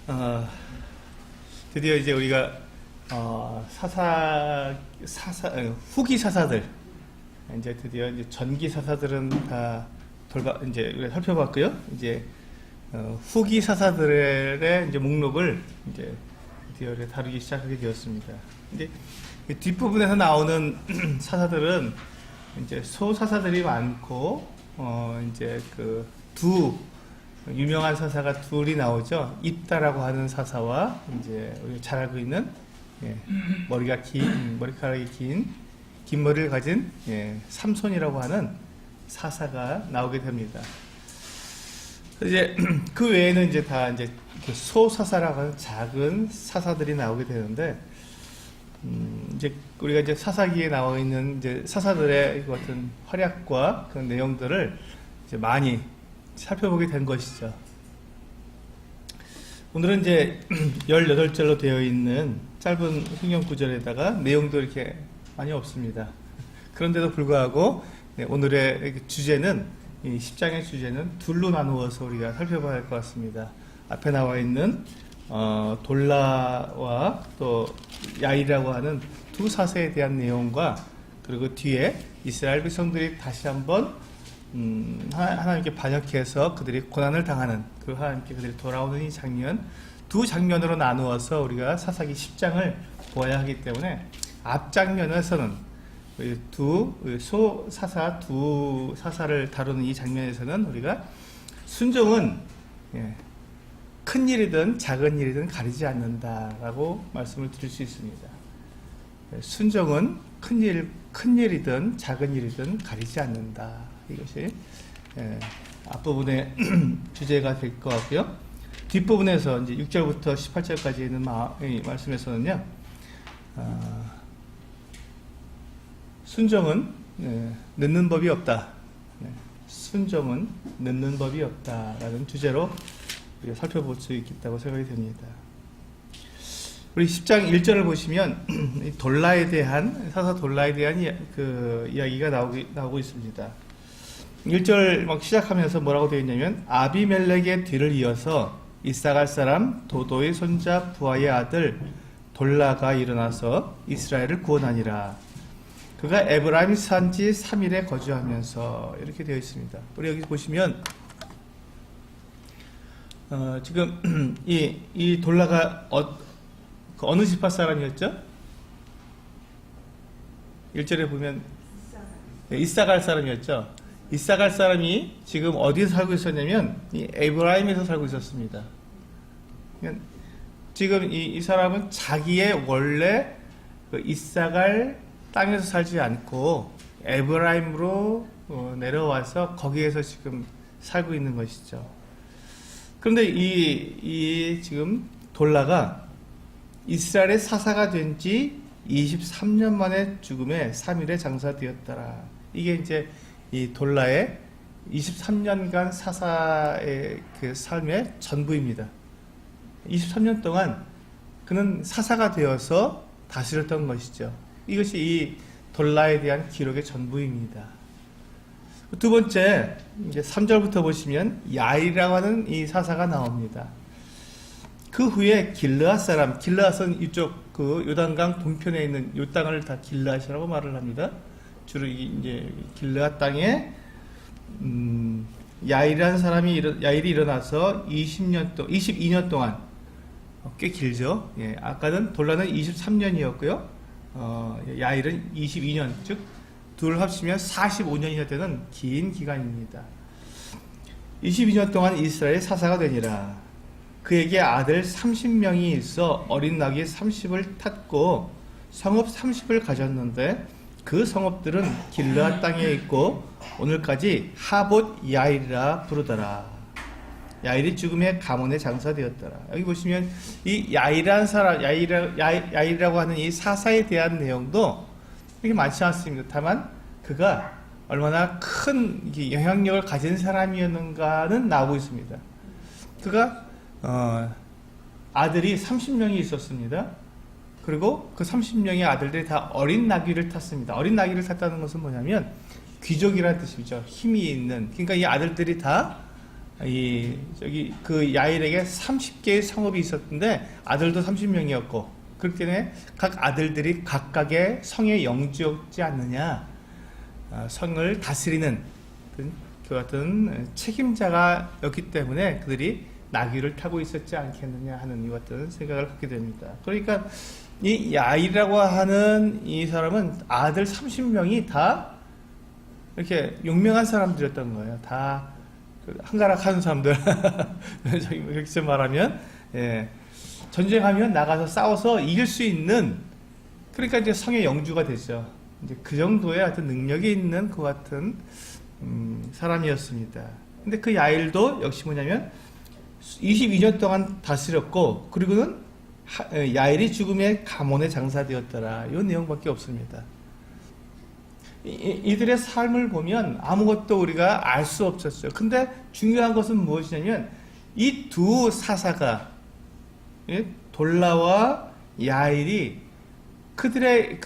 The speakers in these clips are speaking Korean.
어, 드디어 이제 우리가 후기 사사들, 이제 드디어 이제 전기 사사들은 다 이제 우리가 살펴봤고요. 이제 후기 사사들의 이제 목록을 이제 드디어 다루기 시작하게 되었습니다. 이제 뒷부분에서 나오는 사사들은 이제 소사사들이 많고, 이제 두 유명한 사사가 둘이 나오죠. 입다라고 하는 사사와 이제 우리가 잘 알고 있는 머리카락이 긴 머리를 가진 삼손이라고 하는 사사가 나오게 됩니다. 이제 그 외에는 이제 다 이제 소사사라고 하는 작은 사사들이 나오게 되는데, 이제 우리가 이제 사사기에 나와 있는 이제 사사들의 어떤 활약과 그런 내용들을 이제 많이 살펴보게 된 것이죠. 오늘은 이제 18절로 되어 있는 짧은 성경 구절에다가 내용도 이렇게 많이 없습니다. 그런데도 불구하고 오늘의 주제는, 이 10장의 주제는 둘로 나누어서 우리가 살펴봐야 할 것 같습니다. 앞에 나와 있는 돌라와 또 야이라고 하는 두 사세에 대한 내용과, 그리고 뒤에 이스라엘 백성들이 다시 한번 하나님께 반역해서 그들이 고난을 당하는, 그 하나님께 그들이 돌아오는 이 장면, 두 장면으로 나누어서 우리가 사사기 10장을 보아야 하기 때문에, 앞장면에서는 두 사사를 다루는 이 장면에서는 우리가 순종은 큰 일이든 작은 일이든 가리지 않는다라고 말씀을 드릴 수 있습니다. 순종은 큰 일이든 작은 일이든 가리지 않는다. 이것이 앞부분의 주제가 될 것 같고요. 뒷부분에서 이제 6절부터 18절까지 있는 말씀에서는요, 순종은 늦는 법이 없다. 순종은 늦는 법이 없다라는 주제로 우리가 살펴볼 수 있겠다고 생각이 됩니다. 우리 10장 1절을 보시면 사사 돌라에 대한 그 이야기가 나오고 있습니다. 1절 막 시작하면서 뭐라고 되어 있냐면, 아비멜렉의 뒤를 이어서 이사갈 사람 도도의 손자 부하의 아들 돌라가 일어나서 이스라엘을 구원하니라. 그가 에브라임 산지 3일에 거주하면서, 이렇게 되어 있습니다. 우리 여기 보시면 지금 이 돌라가 어느 지파 사람이었죠? 1절에 보면 이사갈 사람이었죠. 이사갈 사람이 지금 어디서 살고 있었냐면 이 에브라임에서 살고 있었습니다. 지금 이 사람은 자기의 원래 이사갈 땅에서 살지 않고 에브라임으로 내려와서 거기에서 지금 살고 있는 것이죠. 그런데 이 지금 돌라가 이스라엘의 사사가 된 지 23년 만에 죽음에 3일에 장사되었더라. 이게 이제 이 돌라의 23년간 사사의 그 삶의 전부입니다. 23년 동안 그는 사사가 되어서 다스렸던 것이죠. 이것이 이 돌라에 대한 기록의 전부입니다. 두 번째, 이제 3절부터 보시면 야이라고 하는 이 사사가 나옵니다. 그 후에 길르앗은 이쪽 그 요단강 동편에 있는 요 땅을 다 길르앗이라고 말을 합니다. 주로 이제 길르앗 땅에 야일이라는 사람이 야일이 일어나서 22년 동안, 꽤 길죠. 아까는 돌라는 23년이었고요. 야일은 22년, 즉 둘 합치면 45년이나 되는 긴 기간입니다. 22년 동안 이스라엘 사사가 되니라. 그에게 아들 30명이 있어 어린 나귀 30을 탔고 성읍 30을 가졌는데, 그 성읍들은 길르앗 땅에 있고 오늘까지 하봇 야일이라 부르더라. 야일이 죽음의 가문에 장사되었더라. 여기 보시면 이 야일이라는 사람, 야일이라고 하는 이 사사에 대한 내용도 이렇게 많지 않습니다. 다만 그가 얼마나 큰 영향력을 가진 사람이었는가는 나오고 있습니다. 그가 아들이 30명이 있었습니다. 그리고 그 30명의 아들들이 다 어린 나귀를 탔습니다. 어린 나귀를 탔다는 것은 뭐냐면 귀족이라는 뜻이죠. 힘이 있는. 그러니까 이 아들들이 다 저기 그 야일에게 30개의 성읍이 있었는데 아들도 30명이었고, 그렇기 때문에 각 아들들이 각각의 성의 영주였지 않느냐, 성을 다스리는 그 같은 책임자가였기 때문에 그들이 나귀를 타고 있었지 않겠느냐 하는 이 같은 생각을 갖게 됩니다. 그러니까 이 야일이라고 하는 이 사람은 아들 30명이 다 이렇게 용맹한 사람들이었던 거예요. 다 한가락하는 사람들. 이렇게 말하면, 예, 전쟁하면 나가서 싸워서 이길 수 있는, 그러니까 이제 성의 영주가 되죠. 이제 그 정도의 어떤 능력이 있는 그 같은 사람이었습니다. 근데 그 야일도 역시 뭐냐면 22년 동안 다스렸고, 그리고는 야일이 죽음의 가문의 장사되었더라. 이 내용밖에 없습니다. 이들의 삶을 보면 아무것도 우리가 알 수 없었어요. 근데 중요한 것은 무엇이냐면 이 두 사사가, 돌라와 야일이 그들이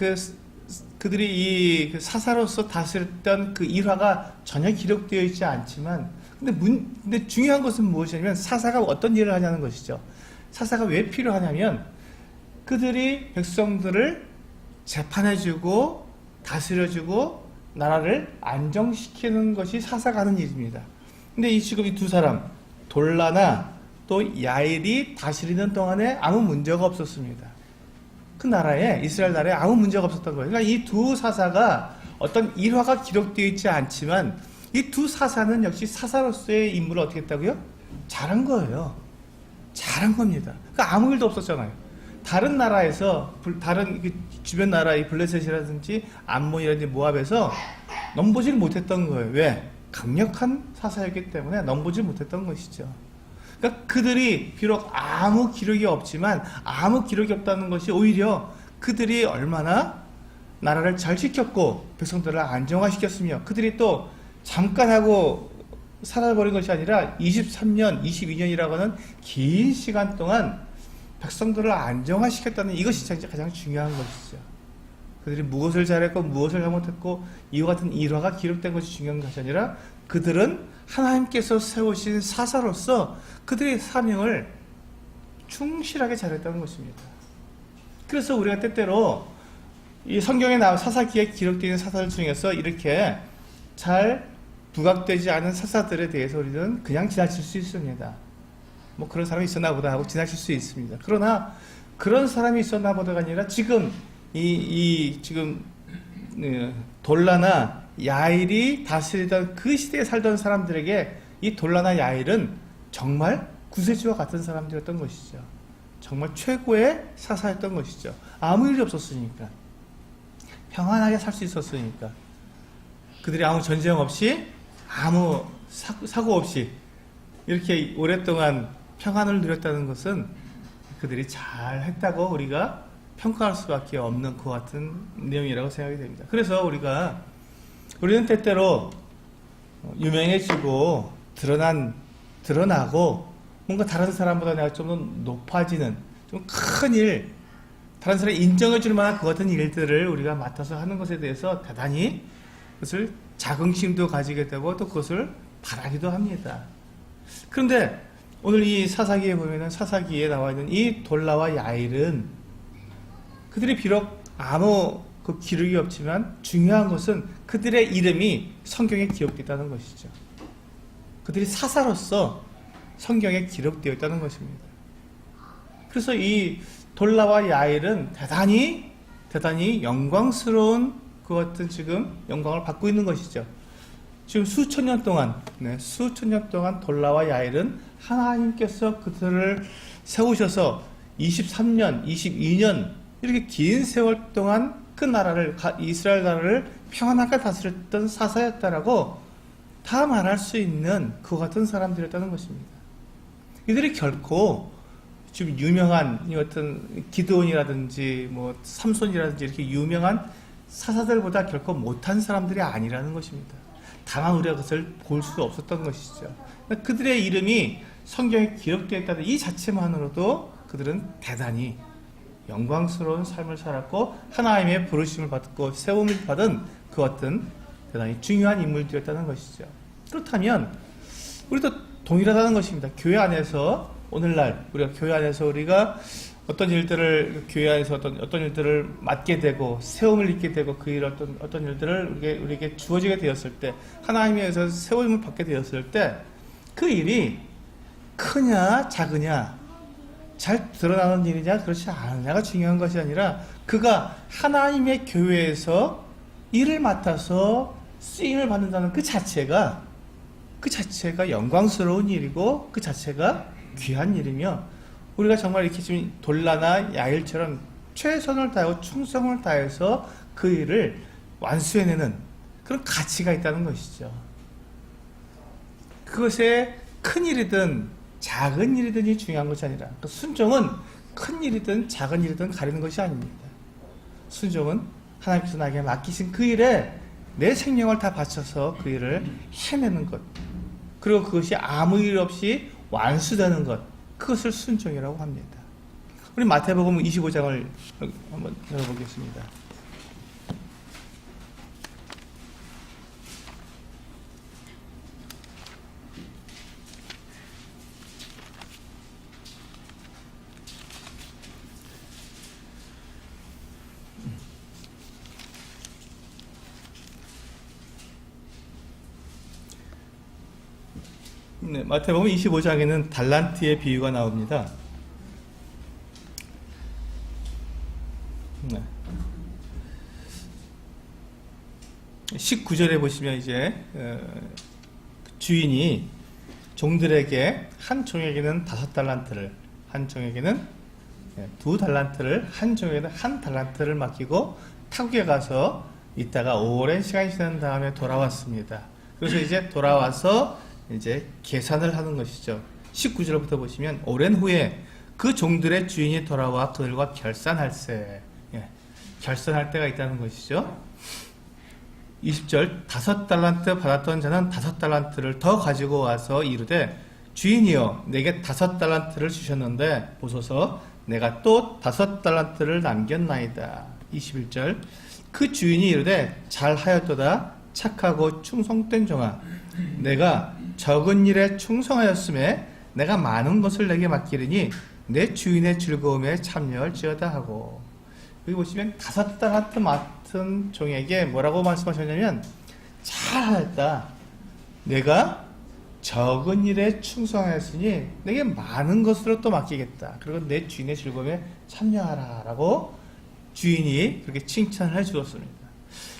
이 사사로서 다스렸던 그 일화가 전혀 기록되어 있지 않지만, 근데 중요한 것은 무엇이냐면 사사가 어떤 일을 하냐는 것이죠. 사사가 왜 필요하냐면 그들이 백성들을 재판해주고 다스려주고 나라를 안정시키는 것이 사사가 하는 일입니다. 근데 지금 이 두 사람, 돌라나 또 야일이 다스리는 동안에 아무 문제가 없었습니다. 그 나라에, 이스라엘 나라에 아무 문제가 없었던 거예요. 그러니까 이 두 사사가 어떤 일화가 기록되어 있지 않지만 이 두 사사는 역시 사사로서의 임무를 어떻게 했다고요? 잘한 거예요. 잘한 겁니다. 그러니까 아무 일도 없었잖아요. 다른 나라에서, 다른 주변 나라의 블레셋이라든지 암몬이라든지 모압에서 넘보질 못했던 거예요. 왜? 강력한 사사였기 때문에 넘보질 못했던 것이죠. 그러니까 그들이 비록 아무 기록이 없지만, 아무 기록이 없다는 것이 오히려 그들이 얼마나 나라를 잘 지켰고 백성들을 안정화시켰으며, 그들이 또 잠깐 하고 살아버린 것이 아니라 23년, 22년이라고 하는 긴 시간 동안 백성들을 안정화시켰다는 이것이 가장 중요한 것이죠. 그들이 무엇을 잘했고 무엇을 잘못했고 이와 같은 일화가 기록된 것이 중요한 것이 아니라 그들은 하나님께서 세우신 사사로서 그들의 사명을 충실하게 잘했다는 것입니다. 그래서 우리가 때때로 이 성경에 나온 사사기에 기록되어 있는 사사들 중에서 이렇게 잘 부각되지 않은 사사들에 대해서 우리는 그냥 지나칠 수 있습니다. 뭐 그런 사람이 있었나 보다 하고 지나칠 수 있습니다. 그러나 그런 사람이 있었나 보다가 아니라 지금 지금 돌라나 야일이 다스리던 그 시대에 살던 사람들에게 이 돌라나 야일은 정말 구세주와 같은 사람들이었던 것이죠. 정말 최고의 사사였던 것이죠. 아무 일이 없었으니까, 평안하게 살 수 있었으니까, 그들이 아무 전쟁 없이 아무 사고 없이 이렇게 오랫동안 평안을 누렸다는 것은 그들이 잘 했다고 우리가 평가할 수밖에 없는 그 같은 내용이라고 생각이 됩니다. 그래서 우리는 때때로 유명해지고 드러나고 뭔가 다른 사람보다 내가 좀 더 높아지는 좀 큰 일, 다른 사람이 인정해줄 만한 그 같은 일들을 우리가 맡아서 하는 것에 대해서 대단히 그것을 자긍심도 가지게 되고 또 그것을 바라기도 합니다. 그런데 오늘 이 사사기에 보면은, 사사기에 나와 있는 이 돌라와 야일은 그들이 비록 아무 그 기록이 없지만 중요한 것은 그들의 이름이 성경에 기록되어 있다는 것이죠. 그들이 사사로서 성경에 기록되어 있다는 것입니다. 그래서 이 돌라와 야일은 대단히 영광스러운 그 같은 지금 영광을 받고 있는 것이죠. 지금 수천 년 동안 돌라와 야일은 하나님께서 그들을 세우셔서 23년, 22년 이렇게 긴 세월 동안 그 나라를, 이스라엘 나라를 평안하게 다스렸던 사사였다라고 다 말할 수 있는 그 같은 사람들이었다는 것입니다. 이들이 결코 지금 유명한 이 어떤 기드온이라든지 뭐 삼손이라든지 이렇게 유명한 사사들보다 결코 못한 사람들이 아니라는 것입니다. 다만 우리가 그것을 볼 수 없었던 것이죠. 그들의 이름이 성경에 기록되어 있다는 이 자체만으로도 그들은 대단히 영광스러운 삶을 살았고 하나님의 부르심을 받고 세움을 받은 그 같은 대단히 중요한 인물들이었다는 것이죠. 그렇다면 우리도 동일하다는 것입니다. 교회 안에서 오늘날 우리가 교회 안에서 우리가 어떤 일들을 교회 안에서 어떤 일들을 맡게 되고 세움을 입게 되고 그 일 어떤 일들을 우리에게 주어지게 되었을 때 하나님에서 세움을 받게 되었을 때 그 일이 크냐 작으냐 잘 드러나는 일이냐 그렇지 않느냐가 중요한 것이 아니라 그가 하나님의 교회에서 일을 맡아서 쓰임을 받는다는 그 자체가 영광스러운 일이고 그 자체가 귀한 일이며 우리가 정말 이렇게 지금 돌라나 야일처럼 최선을 다하고 충성을 다해서 그 일을 완수해내는 그런 가치가 있다는 것이죠. 그것에 큰 일이든 작은 일이든이 중요한 것이 아니라 순종은 큰 일이든 작은 일이든 가리는 것이 아닙니다. 순종은 하나님께서 나에게 맡기신 그 일에 내 생명을 다 바쳐서 그 일을 해내는 것, 그리고 그것이 아무 일 없이 완수되는 것, 그것을 순종이라고 합니다. 우리 마태복음 25장을 한번 열어보겠습니다. 네, 마태복음 25장에는 달란트의 비유가 나옵니다. 네. 19절에 보시면 이제 주인이 종들에게 한 종에게는 5달란트를, 한 종에게는 2달란트를, 한 종에게는 1달란트를 맡기고 타국에 가서 있다가 오랜 시간이 지난 다음에 돌아왔습니다. 그래서 이제 돌아와서 이제 계산을 하는 것이죠. 19절부터 보시면 오랜 후에 그 종들의 주인이 돌아와 그들과 결산할세. 결산할 때가 있다는 것이죠. 20절 5달란트 받았던 자는 5달란트를 더 가지고 와서 이르되 주인이여 내게 5달란트를 주셨는데 보소서 내가 또 5달란트를 남겼나이다. 21절 그 주인이 이르되 잘하였도다 착하고 충성된 종아 내가 적은 일에 충성하였음에 내가 많은 것을 내게 맡기리니 내 주인의 즐거움에 참여할지어다 하고, 여기 보시면 5달란트 맡은 종에게 뭐라고 말씀하셨냐면 잘하였다, 내가 적은 일에 충성하였으니 내게 많은 것으로 또 맡기겠다, 그리고 내 주인의 즐거움에 참여하라 라고 주인이 그렇게 칭찬을 해 주었습니다.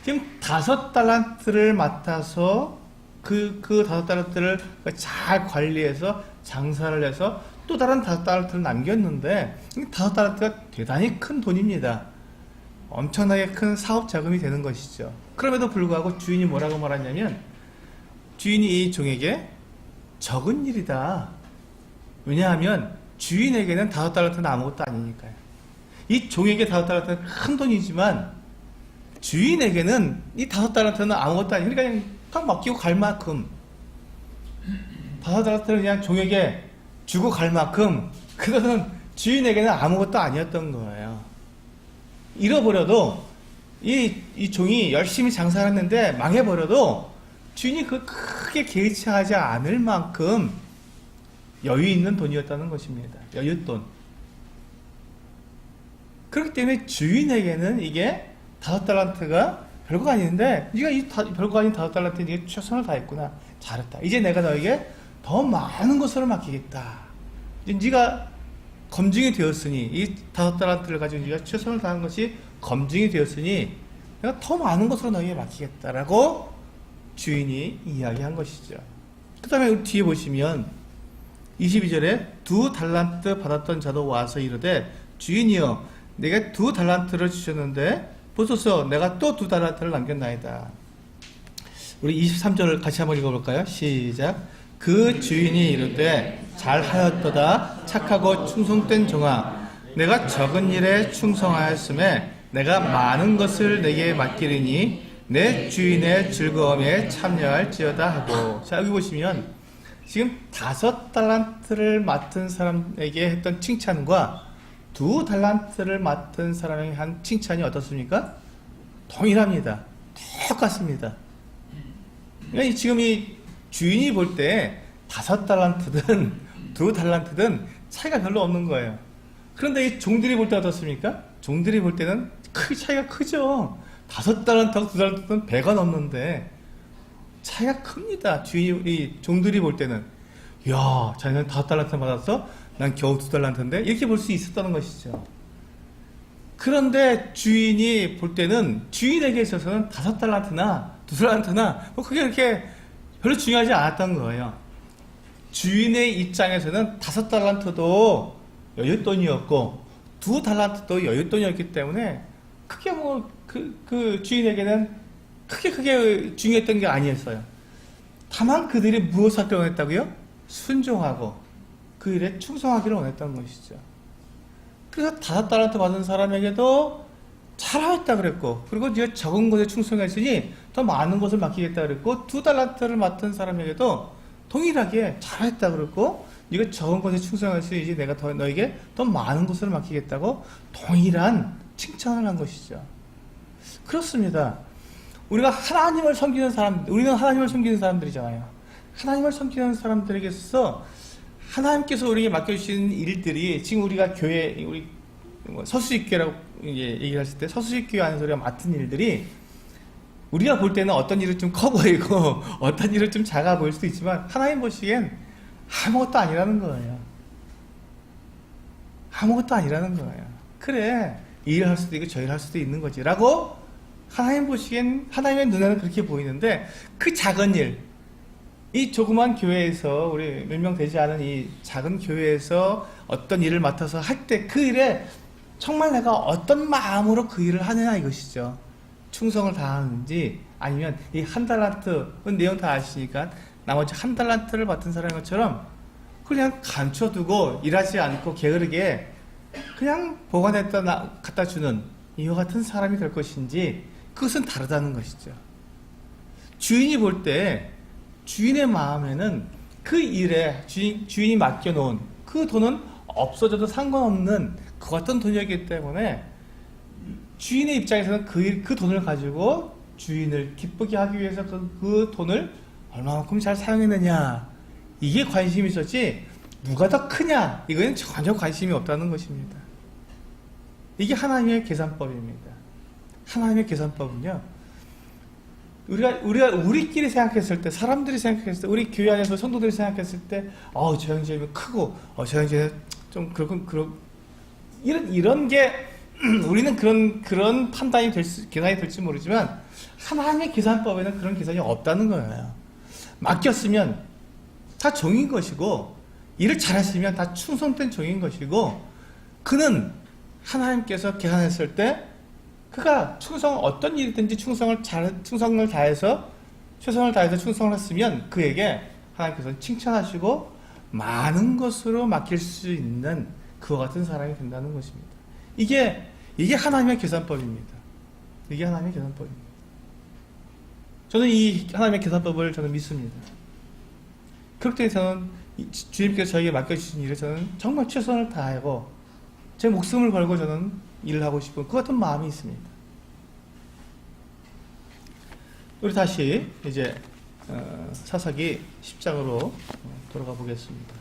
지금 5달란트를 맡아서 그 5달란트를 잘 관리해서 장사를 해서 또 다른 5달란트를 남겼는데 5달란트가 대단히 큰 돈입니다. 엄청나게 큰 사업 자금이 되는 것이죠. 그럼에도 불구하고 주인이 뭐라고 말하냐면 주인이 이 종에게 적은 일이다. 왜냐하면 주인에게는 5달란트는 아무것도 아니니까요. 이 종에게 5달란트는 큰 돈이지만 주인에게는 이 5달란트는 아무것도 아니니까 그냥 딱 맡기고 갈 만큼 5달란트를 그냥 종에게 주고 갈 만큼 그것은 주인에게는 아무것도 아니었던 거예요. 잃어버려도 이 종이 열심히 장사를 했는데 망해버려도 주인이 그 크게 개의치하지 않을 만큼 여유 있는 돈이었다는 것입니다. 여윳돈. 그렇기 때문에 주인에게는 이게 5달란트가 별거 아닌데 네가 이 별거 아닌 5달란트에 네가 최선을 다했구나, 잘했다, 이제 내가 너에게 더 많은 것을 맡기겠다, 이제 네가 검증이 되었으니 이 5달란트를 가지고 네가 최선을 다한 것이 검증이 되었으니 내가 더 많은 것으로 너에게 맡기겠다라고 주인이 이야기한 것이죠. 그 다음에 뒤에 보시면 22절에 2달란트 받았던 자도 와서 이르되 주인이여 내가 2달란트를 주셨는데 보소서 내가 또 2달란트를 남겼나이다. 우리 23절을 같이 한번 읽어볼까요? 시작. 그 주인이 이르되 잘하였도다 착하고 충성된 종아 내가 적은 일에 충성하였음에 내가 많은 것을 내게 맡기리니 내 주인의 즐거움에 참여할지어다 하고. 자, 여기 보시면 지금 5달란트를 맡은 사람에게 했던 칭찬과 2달란트를 맡은 사람에게 한 칭찬이 어떻습니까? 동일합니다. 똑같습니다. 그러니까 지금 이 주인이 볼 때 5달란트든 2달란트든 차이가 별로 없는 거예요. 그런데 이 종들이 볼 때 어떻습니까? 종들이 볼 때는 차이가 크죠. 5달란트하고 2달란트는 배가 넘는데 차이가 큽니다. 이 종들이 볼 때는 야, 자기는 5달란트 받았어? 난 겨우 2달란트인데? 이렇게 볼 수 있었다는 것이죠. 그런데 주인이 볼 때는 주인에게 있어서는 5달란트나 2달란트나 뭐 그게 그렇게 별로 중요하지 않았던 거예요. 주인의 입장에서는 5달란트도 여윳돈이었고 2달란트도 여윳돈이었기 때문에 크게 뭐 그 주인에게는 크게 중요했던 게 아니었어요. 다만 그들이 무엇을 하기를 원했다고요? 순종하고 그 일에 충성하기를 원했던 것이죠. 그래서 5달란트 받은 사람에게도 잘하였다 그랬고, 그리고 네가 적은 것에 충성했으니 더 많은 것을 맡기겠다 그랬고, 2달란트를 맡은 사람에게도 동일하게 잘했다 그랬고, 네가 적은 것에 충성했으니 이제 내가 너에게 더 많은 것을 맡기겠다고 동일한 칭찬을 한 것이죠. 그렇습니다. 우리가 하나님을 섬기는 사람, 우리는 하나님을 섬기는 사람들이잖아요. 하나님을 섬기는 사람들에게 있어서 하나님께서 우리에게 맡겨주신 일들이, 지금 우리가 교회, 우리 서수익교회라고 얘기했을 때 서수익교회 안에서 우리가 맡은 일들이 우리가 볼 때는 어떤 일은 좀 커 보이고 어떤 일은 좀 작아 보일 수도 있지만 하나님 보시기엔 아무것도 아니라는 거예요. 아무것도 아니라는 거예요. 그래, 이 일을 할 수도 있고 저 일을 할 수도 있는 거지 라고 하나님 보시기엔, 하나님의 눈에는 그렇게 보이는데, 그 작은 일, 이 조그만 교회에서, 우리 몇 명 되지 않은 이 작은 교회에서 어떤 일을 맡아서 할 때 그 일에 정말 내가 어떤 마음으로 그 일을 하느냐 이것이죠. 충성을 다하는지, 아니면 이 1달란트, 내용 다 아시니까 나머지 1달란트를 맡은 사람인 것처럼 그냥 감춰두고 일하지 않고 게으르게 그냥 보관했다 갖다 주는 이와 같은 사람이 될 것인지, 그것은 다르다는 것이죠. 주인이 볼 때 주인의 마음에는 그 일에 주인이 맡겨놓은 그 돈은 없어져도 상관없는 그 같은 돈이었기 때문에 주인의 입장에서는 그 돈을 가지고 주인을 기쁘게 하기 위해서 그 돈을 얼마만큼 잘 사용했느냐, 이게 관심이 있었지 누가 더 크냐 이거는 전혀 관심이 없다는 것입니다. 이게 하나님의 계산법입니다. 하나님의 계산법은요, 우리끼리 생각했을 때, 사람들이 생각했을 때, 우리 교회 안에서 성도들이 생각했을 때, 저 형제는 크고, 저 형제는 좀 이런 게, 우리는 그런 판단이 계산이 될지 모르지만, 하나님의 계산법에는 그런 계산이 없다는 거예요. 맡겼으면 다 종인 것이고, 일을 잘하시면 다 충성된 종인 것이고, 그는 하나님께서 계산했을 때, 그가 어떤 일이든지 충성을 다해서, 최선을 다해서 충성을 했으면 그에게 하나님께서는 칭찬하시고 많은 것으로 맡길 수 있는 그와 같은 사람이 된다는 것입니다. 이게 하나님의 계산법입니다. 이게 하나님의 계산법입니다. 저는 이 하나님의 계산법을 저는 믿습니다. 그렇기 때문에 저는 주님께서 저에게 맡겨주신 일을 저는 정말 최선을 다하고 제 목숨을 걸고 저는 일을 하고 싶은 그 같은 마음이 있습니다. 우리 다시 이제 사사기 10장으로 돌아가 보겠습니다.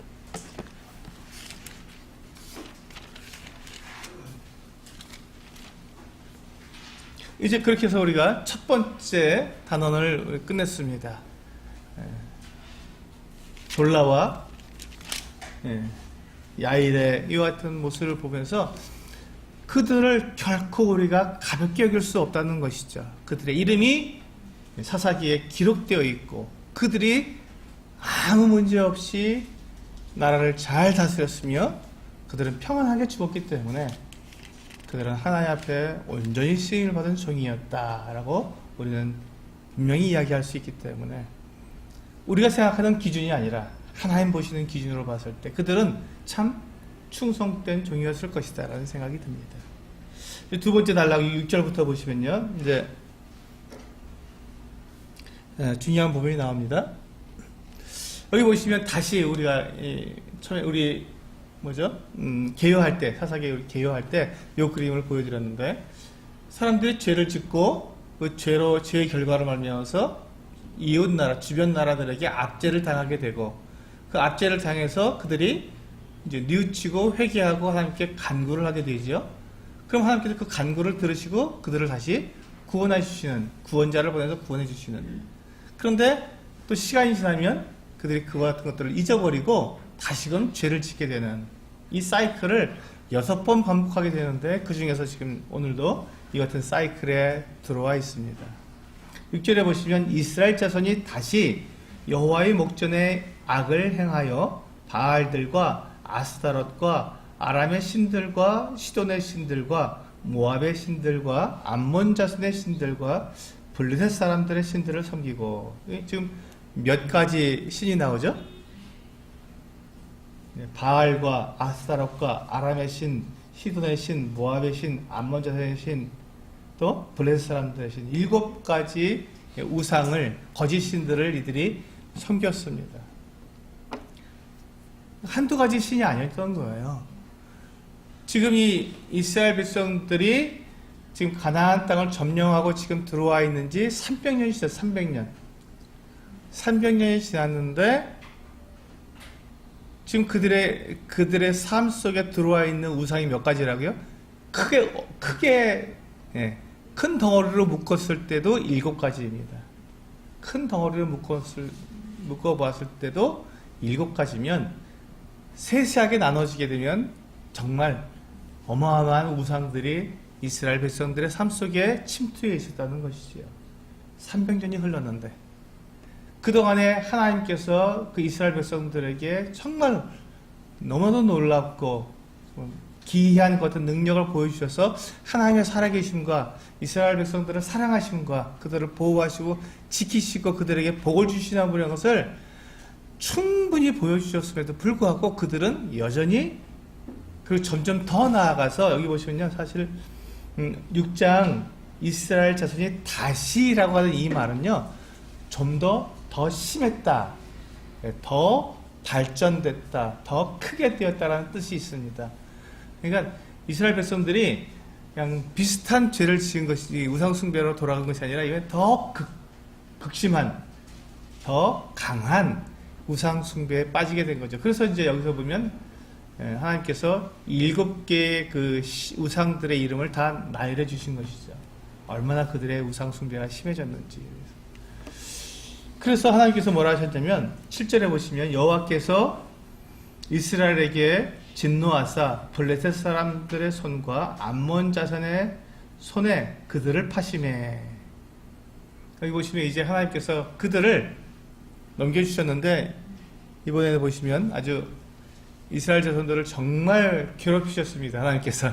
이제 그렇게 해서 우리가 첫 번째 단원을 끝냈습니다. 졸라와 야일의 이와 같은 모습을 보면서 그들을 결코 우리가 가볍게 여길 수 없다는 것이죠. 그들의 이름이 사사기에 기록되어 있고 그들이 아무 문제 없이 나라를 잘 다스렸으며 그들은 평안하게 죽었기 때문에 그들은 하나님 앞에 온전히 쓰임을 받은 종이었다라고 우리는 분명히 이야기할 수 있기 때문에 우리가 생각하는 기준이 아니라 하나님 보시는 기준으로 봤을 때 그들은 참 충성된 종이었을 것이다 라는 생각이 듭니다. 두 번째 단락 6절부터 보시면요, 이제 중요한 부분이 나옵니다. 여기 보시면 다시 우리가 처음에 우리 개요할 때, 사사기 개요할 때 이 그림을 보여드렸는데, 사람들이 죄를 짓고 그 죄의 결과로 말미암아서 이웃 나라, 주변 나라들에게 압제를 당하게 되고, 그 그 압제를 당해서 그들이 이제 뉘우치고 회개하고 하나님께 간구를 하게 되죠. 그럼 하나님께서 그 간구를 들으시고 그들을 다시 구원해 주시는, 구원자를 보내서 구원해 주시는. 그런데 또 시간이 지나면 그들이 그와 같은 것들을 잊어버리고 다시금 죄를 짓게 되는 이 사이클을 6번 반복하게 되는데, 그 중에서 지금 오늘도 이 같은 사이클에 들어와 있습니다. 6절에 보시면 이스라엘 자손이 다시 여호와의 목전에 악을 행하여 바알들과 아스타롯과 아람의 신들과 시돈의 신들과 모압의 신들과 암몬 자손의 신들과 블레셋 사람들의 신들을 섬기고, 지금 몇 가지 신이 나오죠? 바알과 아스타롯과 아람의 신, 시돈의 신, 모압의 신, 암몬 자손의 신, 또 블레셋 사람들의 신, 7가지 우상을, 거짓 신들을 이들이 섬겼습니다. 한두 가지 신이 아니었던 거예요. 지금 이 이스라엘 백성들이 지금 가나안 땅을 점령하고 지금 들어와 있는지 300년이 지났어요. 300년. 300년이 지났는데 지금 그들의 삶 속에 들어와 있는 우상이 몇 가지라고요? 크게 큰 덩어리로 묶었을 때도 7가지입니다. 큰 덩어리로 묶어봤을 때도 7가지면 세세하게 나눠지게 되면 정말 어마어마한 우상들이 이스라엘 백성들의 삶 속에 침투해 있었다는 것이지요. 300년이 흘렀는데 그동안에 하나님께서 그 이스라엘 백성들에게 정말 너무도 놀랍고 기이한 것 같은 능력을 보여주셔서 하나님의 살아계심과 이스라엘 백성들을 사랑하심과 그들을 보호하시고 지키시고 그들에게 복을 주시는 분의 것을 충분히 보여주셨음에도 불구하고 그들은 여전히, 그리고 점점 더 나아가서 여기 보시면요, 사실 6장 이스라엘 자손이 다시라고 하는 이 말은요, 좀 더 심했다, 더 발전됐다, 더 크게 되었다라는 뜻이 있습니다. 그러니까 이스라엘 백성들이 그냥 비슷한 죄를 지은 것이 우상숭배로 돌아간 것이 아니라 이게 더 극심한, 더 강한 우상숭배에 빠지게 된 거죠. 그래서 이제 여기서 보면 하나님께서 7개의 그 우상들의 이름을 다 나열해 주신 것이죠. 얼마나 그들의 우상숭배가 심해졌는지. 그래서 하나님께서 뭐라 하셨냐면 7절에 보시면 여호와께서 이스라엘에게 진노하사 블레셋 사람들의 손과 암몬 자손의 손에 그들을 파심해. 여기 보시면 이제 하나님께서 그들을 넘겨주셨는데, 이번에 보시면 아주 이스라엘 자손들을 정말 괴롭히셨습니다. 하나님께서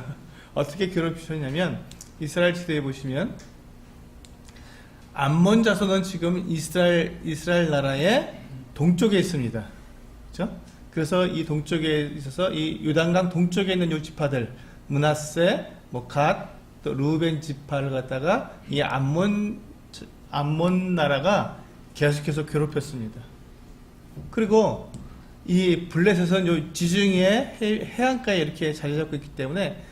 어떻게 괴롭히셨냐면 이스라엘 지도에 보시면 암몬 자손은 지금 이스라엘 나라의 동쪽에 있습니다. 그렇죠? 그래서 이 동쪽에 있어서 이 요단강 동쪽에 있는 요 지파들, 므낫세, 갓, 또 루벤 지파를 갖다가 이 암몬 나라가 계속해서 괴롭혔습니다. 그리고 이 블레셋은 요 지중해 해안가에 이렇게 자리 잡고 있기 때문에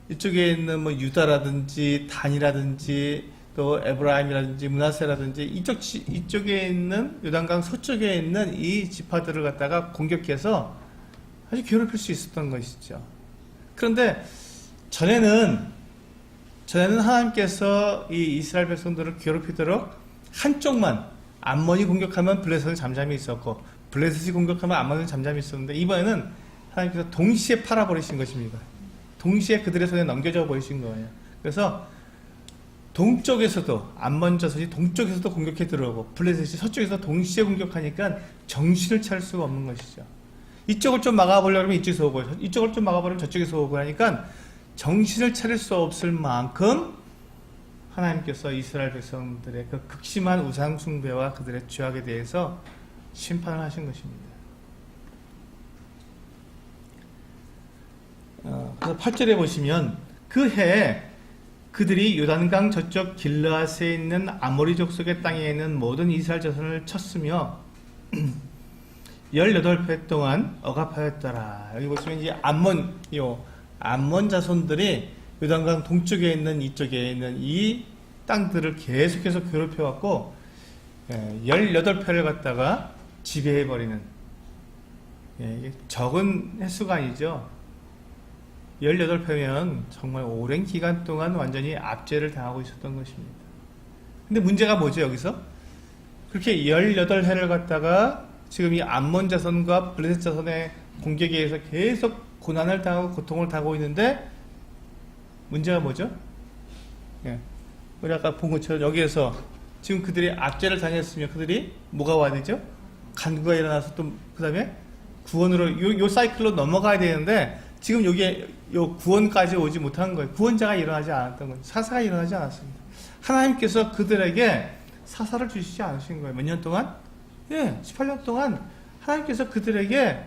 이쪽에 있는 뭐 유다라든지 단이라든지 또 에브라임이라든지 므낫세라든지 이쪽에 있는 요단강 서쪽에 있는 이 지파들을 갖다가 공격해서 아주 괴롭힐 수 있었던 것이죠. 그런데 전에는 하나님께서 이 이스라엘 백성들을 괴롭히도록 한쪽만, 암몬이 공격하면 블레셋은 잠잠히 있었고 블레셋이 공격하면 암몬은 잠잠히 있었는데, 이번에는 하나님께서 동시에 팔아버리신 것입니다. 동시에 그들의 손에 넘겨져 버리신 거예요. 그래서 동쪽에서도 암몬 자손이 동쪽에서도 공격해 들어오고 블레셋이 서쪽에서 동시에 공격하니까 정신을 차릴 수가 없는 것이죠. 이쪽을 좀 막아보려고 하면 이쪽에서 오고, 이쪽을 좀 막아보려면 저쪽에서 오고 하니까 정신을 차릴 수 없을 만큼 하나님께서 이스라엘 백성들의 그 극심한 우상 숭배와 그들의 죄악에 대해서 심판을 하신 것입니다. 그래서 8절에 보시면 그 해에 그들이 요단강 저쪽 길르앗에 있는 아모리 족속의 땅에 있는 모든 이스라엘 자손을 쳤으며 18회 동안 억압하였더라. 여기 보시면 이제 암몬 자손들이 요단강 동쪽에 있는 이쪽에 있는 이 땅들을 계속해서 괴롭혀왔고 18회를 갖다가 지배해버리는, 이게 적은 횟수가 아니죠. 18회면 정말 오랜 기간 동안 완전히 압제를 당하고 있었던 것입니다. 근데 문제가 뭐죠, 여기서? 그렇게 18회를 갖다가 지금 이 암몬 자손과 블레셋 자손의 공격에 의해서 계속 고난을 당하고 고통을 당하고 있는데, 문제가 뭐죠? 예. 우리 아까 본 것처럼 여기에서 지금 그들이 압제를 당했으면 그들이 뭐가 와야 되죠? 간구가 일어나서 또 그 다음에 구원으로 요 사이클로 넘어가야 되는데, 지금 여기에 요 구원까지 오지 못한 거예요. 구원자가 일어나지 않았던 거예요. 사사가 일어나지 않았습니다. 하나님께서 그들에게 사사를 주시지 않으신 거예요. 몇 년 동안? 예, 18년 동안 하나님께서 그들에게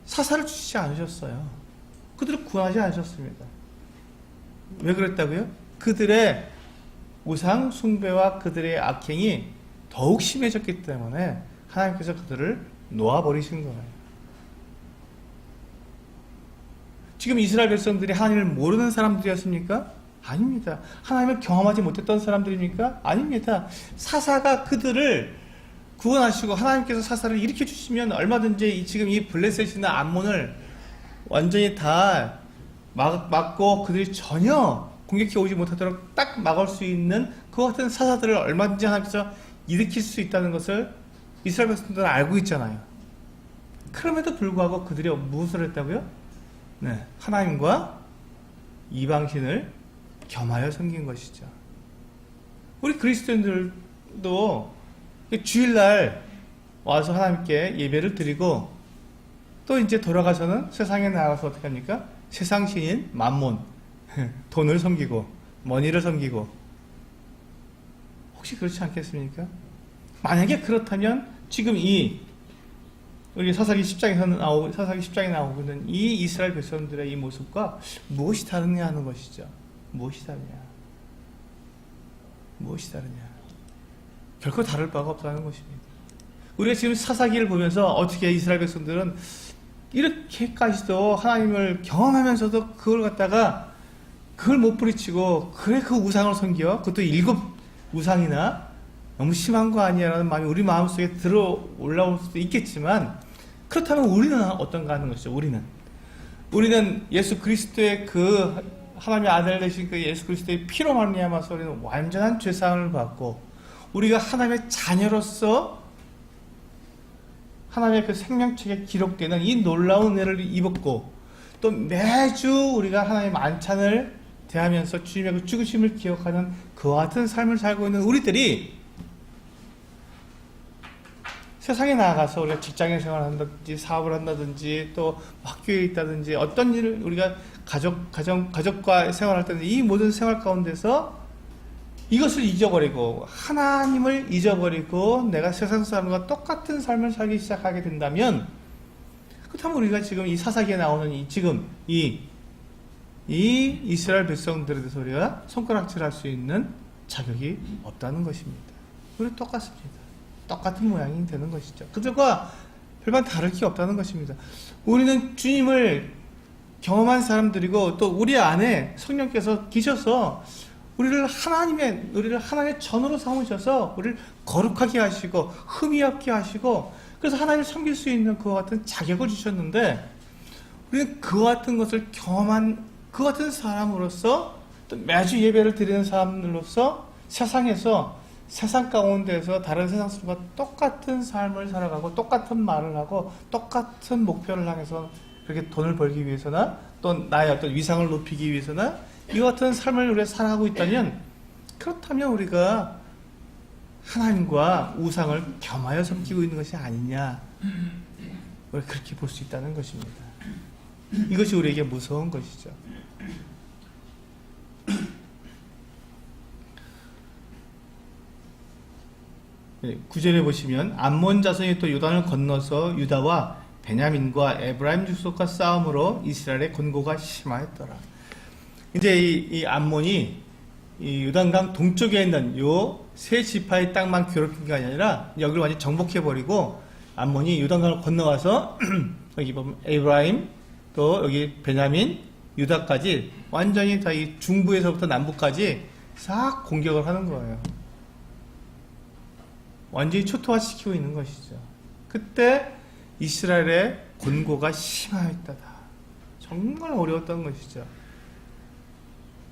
사사를 주시지 않으셨어요. 그들을 구원하지 않으셨습니다. 왜 그랬다고요? 그들의 우상 숭배와 그들의 악행이 더욱 심해졌기 때문에 하나님께서 그들을 놓아버리신 거예요. 지금 이스라엘 백성들이 하나님을 모르는 사람들이었습니까? 아닙니다. 하나님을 경험하지 못했던 사람들입니까? 아닙니다. 사사가 그들을 구원하시고 하나님께서 사사를 일으켜 주시면 얼마든지 지금 이 블레셋이나 암몬을 완전히 다 막고 그들이 전혀 공격해 오지 못하도록 딱 막을 수 있는 그 같은 사사들을 얼마든지 하나님께서 일으킬 수 있다는 것을 이스라엘 백성들은 알고 있잖아요. 그럼에도 불구하고 그들이 무엇을 했다고요? 네, 하나님과 이방신을 겸하여 섬긴 것이죠. 우리 그리스도인들도 주일날 와서 하나님께 예배를 드리고 또 이제 돌아가서는 세상에 나가서 어떻게 합니까? 세상 신인 맘몬, 돈을 섬기고 머니를 섬기고, 혹시 그렇지 않겠습니까? 만약에 그렇다면 지금 우리 사사기 10장에 나오고 있는 이 이스라엘 백성들의 이 모습과 무엇이 다르냐 하는 것이죠. 무엇이 다르냐? 무엇이 다르냐? 결코 다를 바가 없다는 것입니다. 우리가 지금 사사기를 보면서 어떻게 이스라엘 백성들은 이렇게까지도 하나님을 경험하면서도 그걸 갖다가 그걸 못 부리치고 그래 그 우상을 섬겨? 그것도 7 우상이나 너무 심한 거 아니야라는 마음이 우리 마음속에 들어 올라올 수도 있겠지만, 그렇다면 우리는 어떤가 하는 것이죠. 우리는 예수 그리스도의 그 하나님의 아들 되신 그 예수 그리스도의 피로 말미암아서 우리는 완전한 죄사함을 받고 우리가 하나님의 자녀로서 하나님의 그 생명책에 기록되는 이 놀라운 은혜를 입었고, 또 매주 우리가 하나님의 만찬을 대하면서 주님의 그 죽으심을 기억하는 그와 같은 삶을 살고 있는 우리들이 세상에 나가서 우리가 직장에 생활을 한다든지 사업을 한다든지 또 학교에 있다든지 어떤 일을 우리가 가족과 생활할 때는 이 모든 생활 가운데서 이것을 잊어버리고 하나님을 잊어버리고 내가 세상 사람과 똑같은 삶을 살기 시작하게 된다면, 그렇다면 우리가 지금 이 사사기에 나오는 지금 이 이스라엘 백성들에 대해서 우리가 손가락질할 수 있는 자격이 없다는 것입니다. 우리 똑같습니다. 똑같은 모양이 되는 것이죠. 그들과 별반 다를 게 없다는 것입니다. 우리는 주님을 경험한 사람들이고 또 우리 안에 성령께서 계셔서 우리를 하나님의 전으로 삼으셔서 우리를 거룩하게 하시고 흠이 없게 하시고, 그래서 하나님을 섬길 수 있는 그와 같은 자격을 주셨는데, 우리는 그와 같은 것을 경험한 그 같은 사람으로서 또 매주 예배를 드리는 사람들로서 세상 가운데서 다른 세상 사람과 똑같은 삶을 살아가고 똑같은 말을 하고 똑같은 목표를 향해서 그렇게 돈을 벌기 위해서나 또 나의 어떤 위상을 높이기 위해서나 이 같은 삶을 우리가 살아가고 있다면, 그렇다면 우리가 하나님과 우상을 겸하여 섬기고 있는 것이 아니냐, 우리가 그렇게 볼 수 있다는 것입니다. 이것이 우리에게 무서운 것이죠. 9절에 보시면 암몬 자손이 또 요단을 건너서 유다와 베냐민과 에브라임 족속과 싸움으로 이스라엘의 곤고가 심하였더라. 이제 이 암몬이 이 요단강 동쪽에 있는 요 세 지파의 땅만 괴롭힌 게 아니라 여기를 완전히 정복해버리고 암몬이 요단강을 건너와서 여기 보면 에브라임 또 여기 베냐민 유다까지 완전히 다 이 중부에서부터 남부까지 싹 공격을 하는 거예요. 완전히 초토화시키고 있는 것이죠. 그때 이스라엘의 곤고가 심하였다다. 정말 어려웠던 것이죠.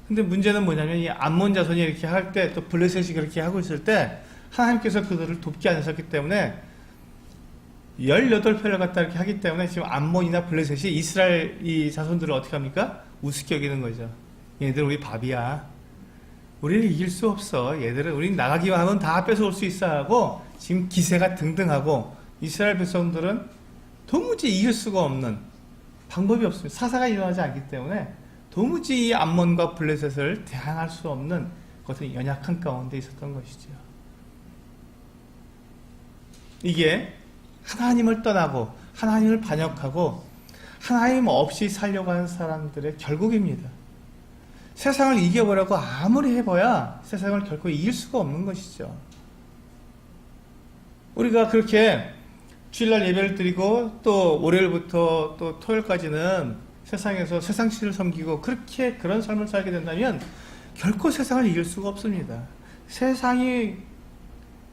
근데 문제는 뭐냐면 이 암몬 자손이 이렇게 할 때, 또 블레셋이 그렇게 하고 있을 때 하나님께서 그들을 돕지 않으셨기 때문에 18패를 갖다 이렇게 하기 때문에 지금 암몬이나 블레셋이 이스라엘 이 자손들을 어떻게 합니까? 우습게 여기는 거죠. 얘들 우리 밥이야. 우리를 이길 수 없어. 얘들은 우리 나가기만 하면 다 뺏어올 수 있어 하고 지금 기세가 등등하고 이스라엘 백성들은 도무지 이길 수가 없는 방법이 없습니다. 사사가 일어나지 않기 때문에 도무지 이 암몬과 블레셋을 대항할 수 없는 것은 연약한 가운데 있었던 것이죠. 이게 하나님을 떠나고 하나님을 반역하고 하나님 없이 살려고 하는 사람들의 결국입니다. 세상을 이겨보려고 아무리 해봐야 세상을 결코 이길 수가 없는 것이죠. 우리가 그렇게 주일날 예배를 드리고 또 월요일부터 또 토요일까지는 세상에서 세상신을 섬기고 그렇게 그런 삶을 살게 된다면 결코 세상을 이길 수가 없습니다. 세상이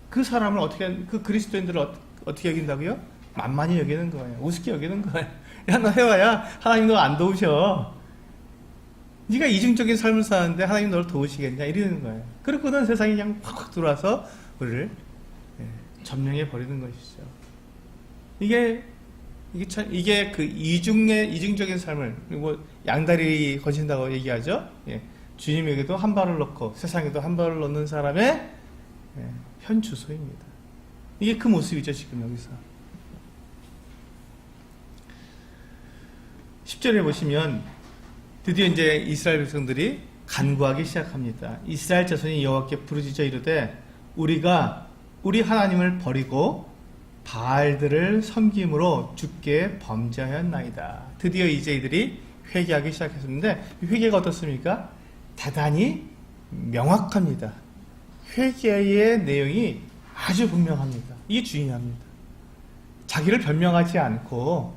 그 사람을 어떻게, 그 그리스도인들을 어떻게 여긴다고요? 만만히 여기는 거예요. 우습게 여기는 거예요. 야, 너 해봐야 하나님 너 안 도우셔. 네가 이중적인 삶을 사는데 하나님 너를 도우시겠냐 이러는 거예요. 그렇고는 세상이 그냥 확 들어와서 우리를 점령해 버리는 것이죠. 이게 그 이중적인 삶을, 그리고 양다리 거신다고 얘기하죠. 예. 주님에게도 한 발을 넣고 세상에도 한 발을 넣는 사람의 현 주소입니다. 이게 그 모습이죠, 지금 여기서. 10절에 보시면 드디어 이제 이스라엘 백성들이 간구하기 시작합니다. 이스라엘 자손이 여호와께 부르짖어 이르되 우리가 우리 하나님을 버리고 바알들을 섬김으로 주께 범죄하였나이다. 드디어 이제 이들이 회개하기 시작했는데 이 회개가 어떻습니까? 대단히 명확합니다. 회개의 내용이 아주 분명합니다. 이게 중요합니다. 자기를 변명하지 않고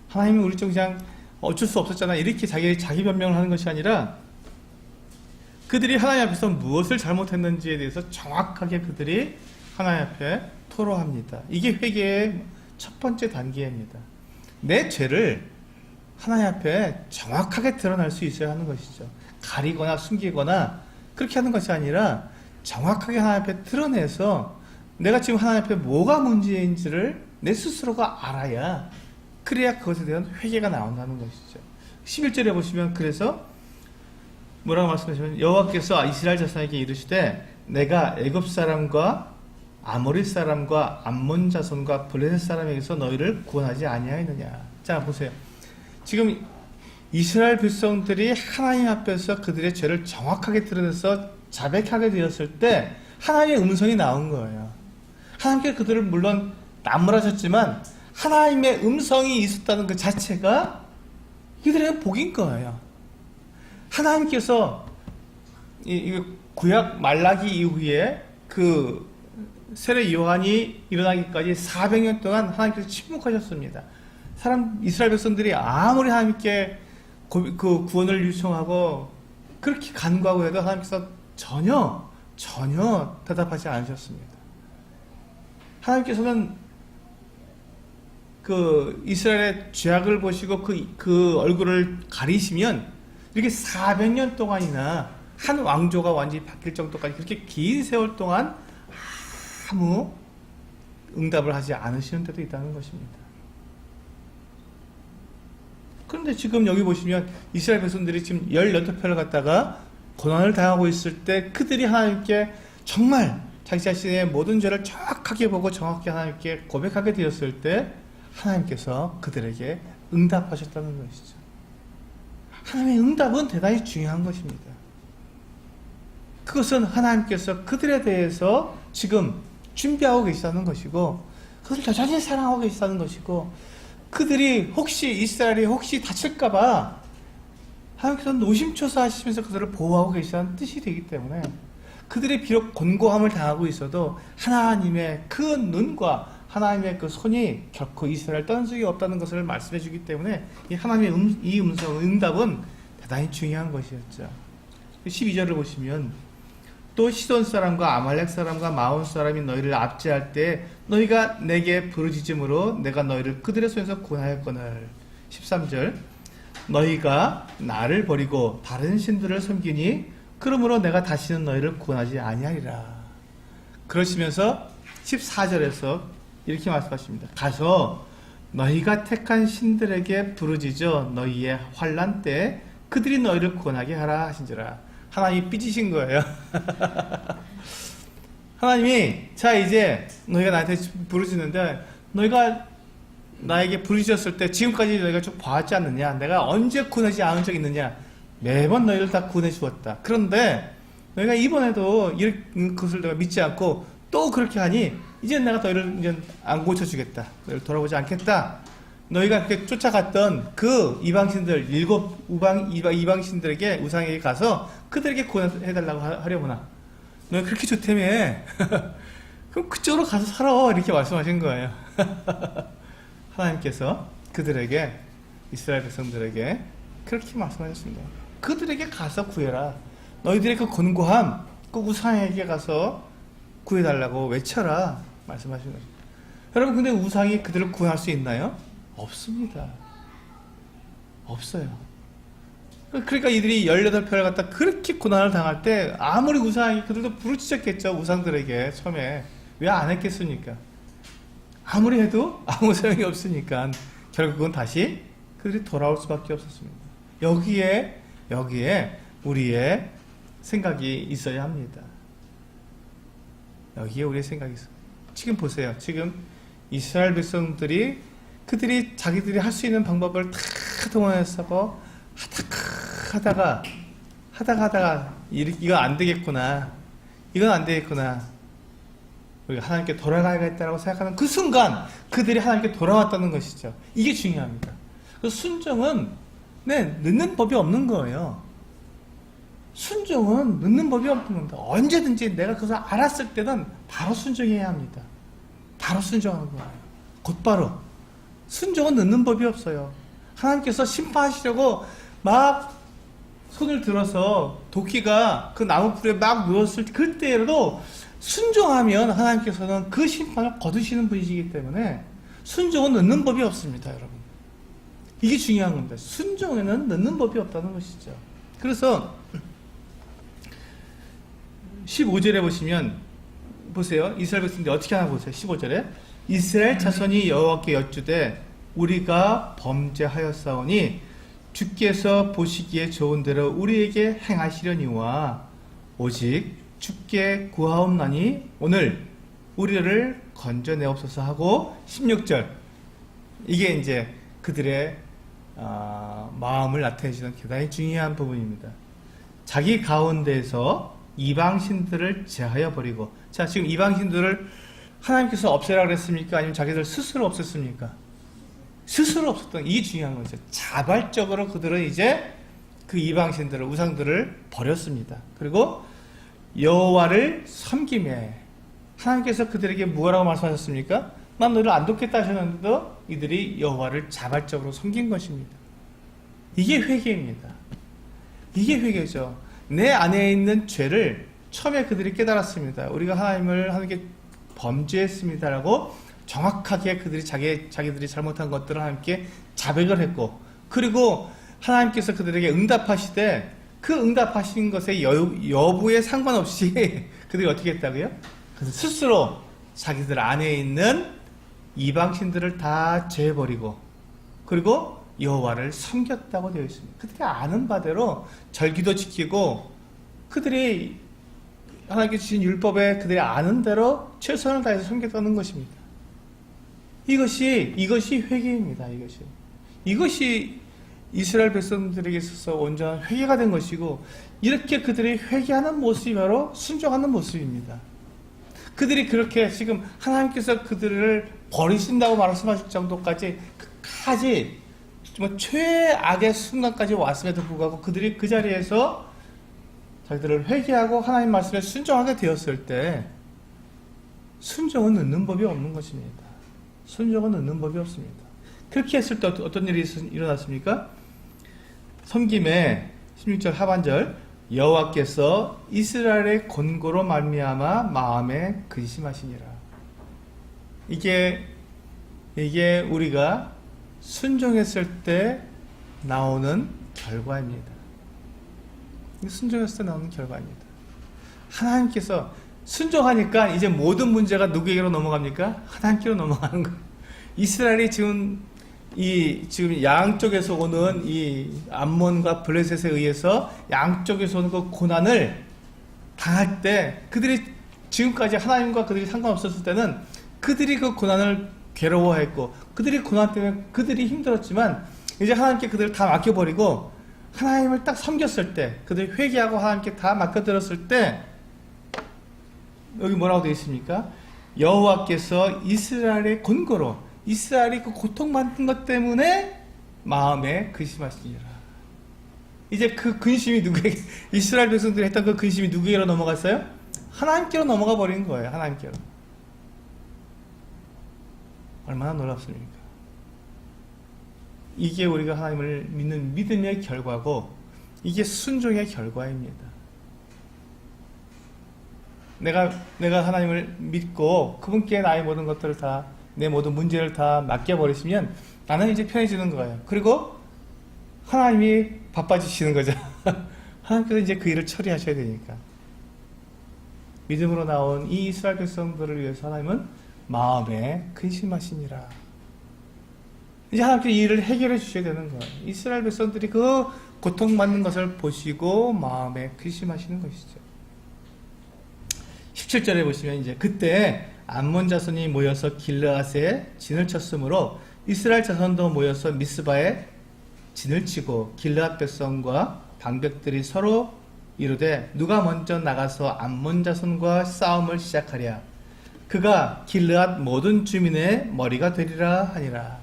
하나님이 우리 좀 그냥 어쩔 수 없었잖아 이렇게 자기 변명을 하는 것이 아니라 그들이 하나님 앞에서 무엇을 잘못했는지에 대해서 정확하게 그들이 하나님 앞에 토로합니다. 이게 회개의 첫 번째 단계입니다. 내 죄를 하나님 앞에 정확하게 드러날 수 있어야 하는 것이죠. 가리거나 숨기거나 그렇게 하는 것이 아니라 정확하게 하나님 앞에 드러내서 내가 지금 하나님 앞에 뭐가 문제인지를 내 스스로가 알아야, 그래야 그것에 대한 회개가 나온다는 것이죠. 11절에 보시면 그래서 뭐라고 말씀하시면 여호와께서 이스라엘 자손에게 이르시되 내가 애굽 사람과 아모리 사람과 암몬 자손과 블레셋 사람에게서 너희를 구원하지 아니하였느냐. 자 보세요. 지금 이스라엘 백성들이 하나님 앞에서 그들의 죄를 정확하게 드러내서 자백하게 되었을 때 하나님의 음성이 나온 거예요. 하나님께 그들을 물론 나무라셨지만 하나님의 음성이 있었다는 그 자체가 이들의 복인 거예요. 하나님께서 이 구약 말라기 이후에 그 세례 요한이 일어나기까지 400년 동안 하나님께서 침묵하셨습니다. 이스라엘 백성들이 아무리 하나님께 그 구원을 요청하고 그렇게 간구하고 해도 하나님께서 전혀 대답하지 않으셨습니다. 하나님께서는 그 이스라엘의 죄악을 보시고 그 얼굴을 가리시면 이렇게 400년 동안이나 한 왕조가 완전히 바뀔 정도까지 그렇게 긴 세월 동안 아무 응답을 하지 않으시는 데도 있다는 것입니다. 그런데 지금 여기 보시면 이스라엘 백성들이 지금 18패를 갖다가 고난을 당하고 있을 때 그들이 하나님께 정말 자기 자신의 모든 죄를 정확하게 보고 정확히 하나님께 고백하게 되었을 때 하나님께서 그들에게 응답하셨다는 것이죠. 하나님의 응답은 대단히 중요한 것입니다. 그것은 하나님께서 그들에 대해서 지금 준비하고 계시다는 것이고 그들을 여전히 사랑하고 계시다는 것이고 그들이 이스라엘이 혹시 다칠까봐 하나님께서 노심초사하시면서 그들을 보호하고 계시다는 뜻이 되기 때문에 그들이 비록 곤고함을 당하고 있어도 하나님의 그 눈과 하나님의 그 손이 결코 이스라엘을 떠난 적이 없다는 것을 말씀해 주기 때문에 이 하나님의 이 음성, 응답은 대단히 중요한 것이었죠. 12절을 보시면 또 시돈 사람과 아말렉 사람과 마온 사람이 너희를 압제할 때 너희가 내게 부르짖음으로 내가 너희를 그들의 손에서 구원하였거늘. 13절 너희가 나를 버리고 다른 신들을 섬기니 그러므로 내가 다시는 너희를 구원하지 아니하리라. 그러시면서 14절에서 이렇게 말씀하십니다. 가서 너희가 택한 신들에게 부르짖어 너희의 환난 때 그들이 너희를 구원하게 하라 하신지라. 하나님이 삐지신 거예요. 하나님이 자 이제 너희가 나한테 부르짖는데 너희가 나에게 부르짖었을 때 지금까지 너희가 쭉 봐왔지 않느냐? 내가 언제 구원하지 않은 적 있느냐? 매번 너희를 다 구원해 주었다. 그런데 너희가 이번에도 그것을 내가 믿지 않고 또 그렇게 하니 이제 내가 너희를 이제 안 고쳐주겠다. 너희를 돌아보지 않겠다. 너희가 그렇게 쫓아갔던 그 이방신들, 이방신들에게 우상에게 가서 그들에게 구원해달라고 하려구나. 너희 그렇게 좋다며. 그럼 그쪽으로 가서 살아. 이렇게 말씀하신 거예요. 하나님께서 그들에게, 이스라엘 백성들에게 그렇게 말씀하셨습니다. 그들에게 가서 구해라. 너희들의 그 곤고함, 그 우상에게 가서 구해달라고 외쳐라. 말씀하신 거죠. 여러분, 근데 우상이 그들을 구할 수 있나요? 없습니다. 없어요. 그러니까 이들이 18표를 갖다 그렇게 고난을 당할 때 아무리 우상이 그들도 부르짖었겠죠. 우상들에게 처음에. 왜 안 했겠습니까? 아무리 해도 아무 소용이 없으니까 결국은 다시 그들이 돌아올 수밖에 없었습니다. 여기에 우리의 생각이 있어야 합니다. 여기에 우리의 생각이 있어요. 지금 보세요. 지금 이스라엘 백성들이 그들이 자기들이 할 수 있는 방법을 다 동원해서 하다가 이거 안 되겠구나. 이건 안 되겠구나. 우리가 하나님께 돌아가야겠다라고 생각하는 그 순간 그들이 하나님께 돌아왔다는 것이죠. 이게 중요합니다. 그 순종은 늦는 법이 없는 거예요. 순종은 늦는 법이 없는 겁니다. 언제든지 내가 그것을 알았을 때는 바로 순종해야 합니다. 바로 순종하는 거예요. 곧바로. 순종은 늦는 법이 없어요. 하나님께서 심판하시려고 막 손을 들어서 도끼가 그 나무풀에 막 누웠을 때 그때라도 순종하면 하나님께서는 그 심판을 거두시는 분이시기 때문에 순종은 늦는 법이 없습니다, 여러분. 이게 중요한 겁니다. 순종에는 늦는 법이 없다는 것이죠. 그래서 15절에 보시면 보세요. 이스라엘 백성들이 어떻게 하나 보세요. 15절에 이스라엘 자손이 여호와께 여쭈되 우리가 범죄하였사오니 주께서 보시기에 좋은 대로 우리에게 행하시려니와 오직 주께 구하옵나니 오늘 우리를 건져내옵소서 하고 16절 이게 이제 그들의 마음을 나타내주는 대단히 중요한 부분입니다. 자기 가운데에서 이방신들을 제하여 버리고 자 지금 이방신들을 하나님께서 없애라 그랬습니까? 아니면 자기들 스스로 없앴습니까? 스스로 없었던 이게 중요한 거죠. 자발적으로 그들은 이제 그 이방신들을 우상들을 버렸습니다. 그리고 여호와를 섬기매 하나님께서 그들에게 뭐라고 말씀하셨습니까? 난 너를 안 돕겠다 하셨는데도 이들이 여호와를 자발적으로 섬긴 것입니다. 이게 회개입니다. 이게 회개죠. 내 안에 있는 죄를 처음에 그들이 깨달았습니다. 우리가 하나님께 범죄했습니다라고 정확하게 그들이 자기들이 잘못한 것들을 하나님께 자백을 했고 그리고 하나님께서 그들에게 응답하시되 그 응답하신 것의 여부에 상관없이 그들이 어떻게 했다고요? 그래서 스스로 자기들 안에 있는 이방신들을 다 제해버리고 그리고 여호와를 섬겼다고 되어 있습니다. 그들이 아는 바대로 절기도 지키고 그들이 하나님께 주신 율법에 그들이 아는 대로 최선을 다해서 섬겼다는 것입니다. 이것이 회개입니다. 이것이 이스라엘 백성들에게 있어서 온전한 회개가 된 것이고 이렇게 그들이 회개하는 모습이 바로 순종하는 모습입니다. 그들이 그렇게 지금 하나님께서 그들을 버리신다고 말씀하실 정도까지 정말 최악의 순간까지 왔음에도 불구하고 그들이 그 자리에서 자기들을 회개하고 하나님 말씀에 순종하게 되었을 때 순종은 늦는 법이 없는 것입니다. 순종은 늦는 법이 없습니다. 그렇게 했을 때 어떤 일이 일어났습니까? 섬김에 16절 하반절 여호와께서 이스라엘의 권고로 말미암아 마음에 근심하시니라. 이게 우리가 순종했을 때 나오는 결과입니다. 순종했을 때 나오는 결과입니다. 하나님께서 순종하니까 이제 모든 문제가 누구에게로 넘어갑니까? 하나님께로 넘어가는 거예요. 이스라엘이 지금 양쪽에서 오는 이 암몬과 블레셋에 의해서 양쪽에서 오는 그 고난을 당할 때, 그들이 지금까지 하나님과 그들이 상관없었을 때는 그들이 그 고난을 괴로워했고, 그들이 고난 때문에 그들이 힘들었지만, 이제 하나님께 그들을 다 맡겨버리고 하나님을 딱 섬겼을 때, 그들이 회개하고 하나님께 다 맡겨드렸을 때, 여기 뭐라고 되어 있습니까? 여호와께서 이스라엘의 권고로, 이스라엘이 그 고통받는 것 때문에 마음에 근심하시니라. 이제 그 근심이 누구에게, 이스라엘 백성들이 했던 그 근심이 누구에게로 넘어갔어요? 하나님께로 넘어가 버린 거예요. 하나님께로. 얼마나 놀랍습니까? 이게 우리가 하나님을 믿는 믿음의 결과고, 이게 순종의 결과입니다. 내가 하나님을 믿고 그분께 나의 모든 것들을 다, 내 모든 문제를 다 맡겨버리시면 나는 이제 편해지는 거예요. 그리고 하나님이 바빠지시는 거죠. 하나님께서 이제 그 일을 처리하셔야 되니까. 믿음으로 나온 이 이스라엘 백성들을 위해서 하나님은 마음에 근심하시니라. 이제 하나님께서 이 일을 해결해 주셔야 되는 거예요. 이스라엘 백성들이 그 고통받는 것을 보시고 마음에 근심하시는 것이죠. 17절에 보시면 이제 그때 암몬 자손이 모여서 길르앗에 진을 쳤으므로 이스라엘 자손도 모여서 미스바에 진을 치고 길르앗 백성과 방백들이 서로 이르되 누가 먼저 나가서 암몬 자손과 싸움을 시작하랴. 그가 길르앗 모든 주민의 머리가 되리라 하니라.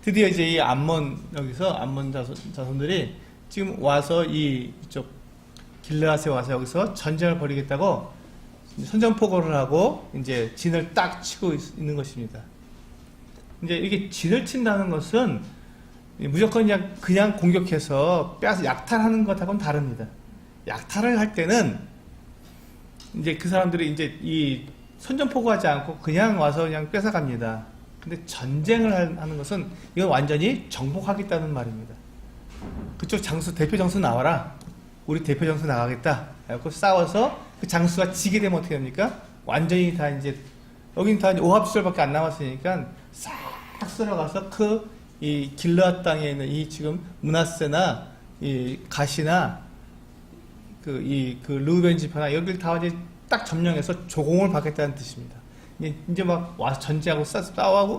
드디어 이제 이 여기서 암몬 자손들이 지금 와서 이쪽 길르앗에 와서 여기서 전쟁을 벌이겠다고 선전포고를 하고 이제 진을 딱 치고 있는 것입니다. 이제 이게 진을 친다는 것은 무조건 그냥 공격해서 빼앗아 약탈하는 것하고는 다릅니다. 약탈을 할 때는 이제 그 사람들이 이제 이 선전포고하지 않고 그냥 와서 그냥 뺏어갑니다. 근데 전쟁을 하는 것은 이건 완전히 정복하겠다는 말입니다. 그쪽 대표 장수 나와라. 우리 대표 장수 나가겠다. 그래서 싸워서 그 장수가 지게 되면 어떻게 됩니까? 완전히 다 이제 여긴 다 오합시절밖에 안 남았으니까 싹 쓸어가서 이 길르앗 땅에 있는 이 지금 므낫세나 이 갓이나 그 르우벤 지파나 여기를 다 이제 딱 점령해서 조공을 받겠다는 뜻입니다. 이제 막 와서 전쟁하고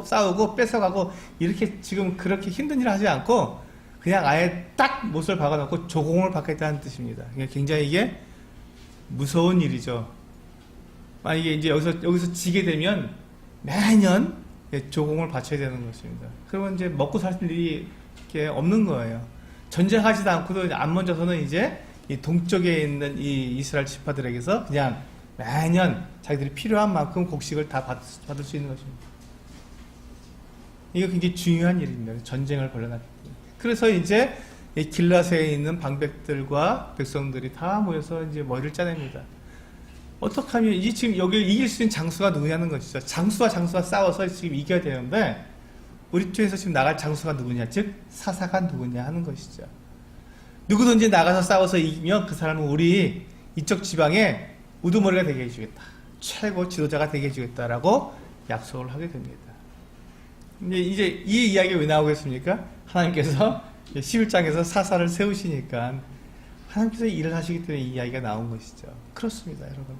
싸우고 뺏어가고 이렇게 지금 그렇게 힘든 일을 하지 않고 그냥 아예 딱 못을 박아놓고 조공을 받겠다는 뜻입니다. 굉장히 이게 무서운 일이죠. 만약에 이제 여기서 지게 되면 매년 조공을 바쳐야 되는 것입니다. 그러면 이제 먹고 살 일이 이렇게 없는 거예요. 전쟁하지도 않고도 암몬 자손은 이제 이 동쪽에 있는 이 이스라엘 지파들에게서 그냥 매년 자기들이 필요한 만큼 곡식을 다 받을 수 있는 것입니다. 이거 굉장히 중요한 일입니다. 전쟁을 벌여놨기 때문에. 그래서 이제 이 길라세에 있는 방백들과 백성들이 다 모여서 이제 머리를 짜냅니다. 어떻게 하면 이 지금 여기를 이길 수 있는 장수가 누구냐는 것이죠. 장수와 싸워서 지금 이겨야 되는데 우리 쪽에서 지금 나갈 장수가 누구냐, 즉 사사가 누구냐 하는 것이죠. 누구든지 나가서 싸워서 이기면 그 사람은 우리 이쪽 지방에 우두머리가 되게 해주겠다, 최고 지도자가 되게 해주겠다라고 약속을 하게 됩니다. 근데 이제 이 이야기가 왜 나오겠습니까? 하나님께서 11장에서 사사를 세우시니까 하나님께서 일을 하시기 때문에 이 이야기가 나온 것이죠. 그렇습니다, 여러분.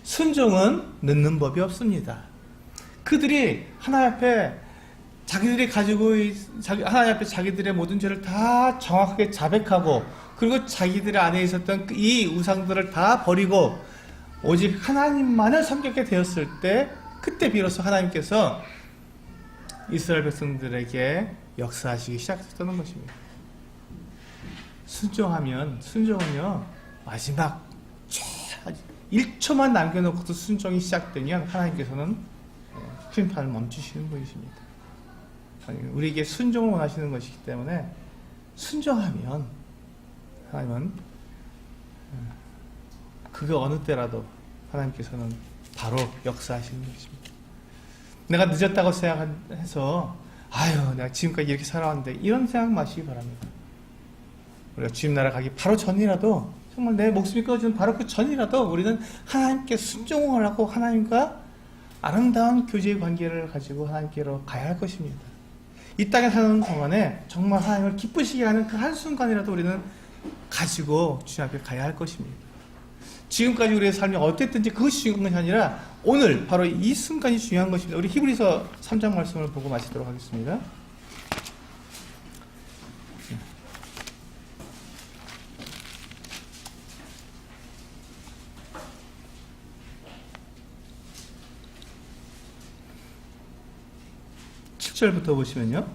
순종은 늦는 법이 없습니다. 그들이 하나님 앞에 자기들이 가지고 하나님 앞에 자기들의 모든 죄를 다 정확하게 자백하고 그리고 자기들 안에 있었던 이 우상들을 다 버리고 오직 하나님만을 섬기게 되었을 때 그때 비로소 하나님께서 이스라엘 백성들에게 역사하시기 시작했다는 것입니다. 순종은요 마지막 1초만 남겨놓고도 순종이 시작되면 하나님께서는 심판을 멈추시는 분이십니다. 우리에게 순종을 원하시는 것이기 때문에 순종하면 하나님은 그게 어느 때라도 하나님께서는 바로 역사하시는 것입니다. 내가 늦었다고 생각해서 아유 내가 지금까지 이렇게 살아왔는데 이런 생각 마시기 바랍니다. 우리가 주님 나라 가기 바로 전이라도 정말 내 목숨이 끊어지는 바로 그 전이라도 우리는 하나님께 순종을 하고 하나님과 아름다운 교제의 관계를 가지고 하나님께로 가야 할 것입니다. 이 땅에 사는 동안에 정말 하나님을 기쁘시게 하는 그 한순간이라도 우리는 가지고 주님 앞에 가야 할 것입니다. 지금까지 우리의 삶이 어땠든지 그것이 중요한 것이 아니라 오늘 바로 이 순간이 중요한 것입니다. 우리 히브리서 3장 말씀을 보고 마치도록 하겠습니다. 절부터 보시면요.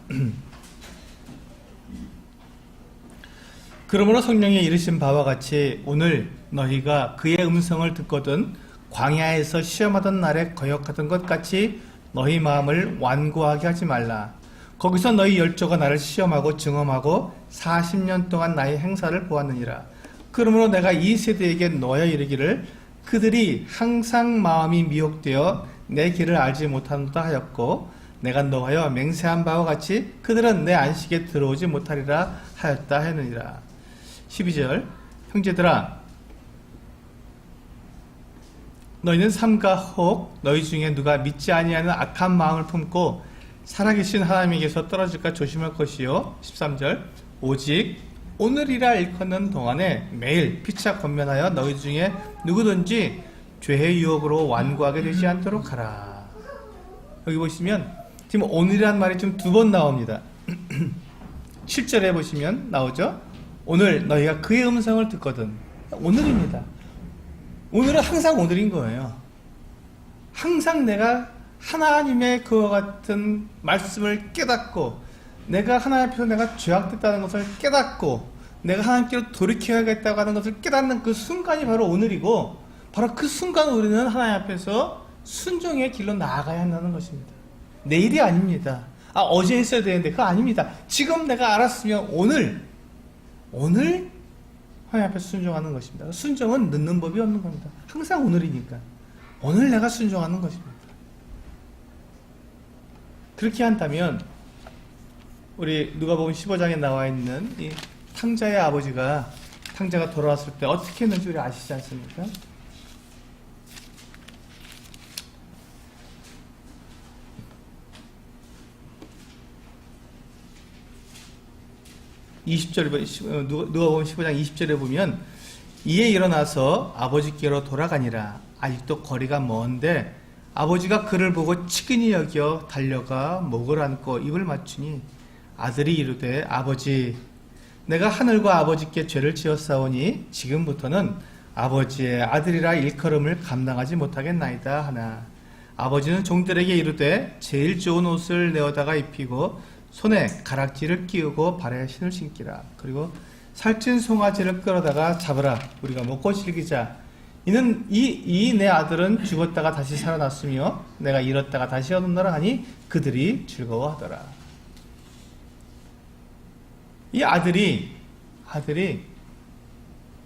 그러므로 성령이 이르신 바와 같이 오늘 너희가 그의 음성을 듣거든 광야에서 시험하던 날에 거역하던 것 같이 너희 마음을 완고하게 하지 말라. 거기서 너희 열조가 나를 시험하고 증험하고 40년 동안 나의 행사를 보았느니라. 그러므로 내가 이 세대에게 너여 이르기를 그들이 항상 마음이 미혹되어 내 길을 알지 못한다 하였고 내가 너하여 맹세한 바와 같이 그들은 내 안식에 들어오지 못하리라 하였다 하느니라. 12절 형제들아 너희는 삼가 혹 너희 중에 누가 믿지 아니하는 악한 마음을 품고 살아계신 하나님에게서 떨어질까 조심할 것이요. 13절 오직 오늘이라 일컫는 동안에 매일 피차 권면하여 너희 중에 누구든지 죄의 유혹으로 완고하게 되지 않도록 하라. 여기 보시면 지금 오늘이란 말이 지금 2번 나옵니다. 7절에 보시면 나오죠. 오늘 너희가 그의 음성을 듣거든. 오늘입니다. 오늘은 항상 오늘인 거예요. 항상 내가 하나님의 그와 같은 말씀을 깨닫고 내가 하나님 앞에서 내가 죄악됐다는 것을 깨닫고 내가 하나님께로 돌이켜야겠다고 하는 것을 깨닫는 그 순간이 바로 오늘이고 바로 그 순간 우리는 하나님 앞에서 순종의 길로 나아가야 한다는 것입니다. 내일이 아닙니다. 어제 했어야 되는데 그거 아닙니다. 지금 내가 알았으면 오늘 하나님 앞에 순종하는 것입니다. 순종은 늦는 법이 없는 겁니다. 항상 오늘이니까 오늘 내가 순종하는 것입니다. 그렇게 한다면 우리 누가복음 15장에 나와 있는 이 탕자의 아버지가 탕자가 돌아왔을 때 어떻게 했는지 우리 아시지 않습니까? 20절에 누가복음 15장 20절에 보면 이에 일어나서 아버지께로 돌아가니라. 아직도 거리가 먼데 아버지가 그를 보고 치근히 여겨 달려가 목을 안고 입을 맞추니 아들이 이르되 아버지 내가 하늘과 아버지께 죄를 지었사오니 지금부터는 아버지의 아들이라 일컬음을 감당하지 못하겠나이다 하나 아버지는 종들에게 이르되 제일 좋은 옷을 내어다가 입히고 손에 가락지를 끼우고 발에 신을 신기라. 그리고 살찐 송아지를 끌어다가 잡으라. 우리가 먹고 즐기자. 이는 이 내 아들은 죽었다가 다시 살아났으며 내가 잃었다가 다시 얻었노라 하니 그들이 즐거워하더라. 이 아들이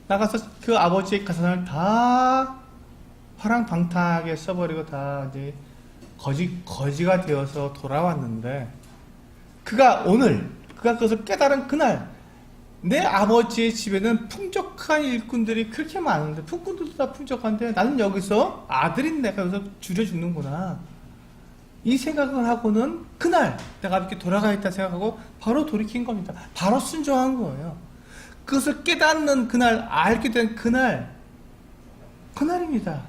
나가서 그 아버지의 가산을 다 화랑방탕하게 써버리고 다 이제 거지가 되어서 돌아왔는데 그가 그것을 깨달은 그날 내 아버지의 집에는 풍족한 일꾼들이 그렇게 많은데 풍꾼들도 다 풍족한데 나는 여기서 아들인 내가 여기서 줄여 죽는구나 이 생각을 하고는 그날 내가 이렇게 돌아가겠다 생각하고 바로 돌이킨 겁니다. 바로 순종한 거예요. 그것을 깨닫는 그날 알게 된 그날입니다.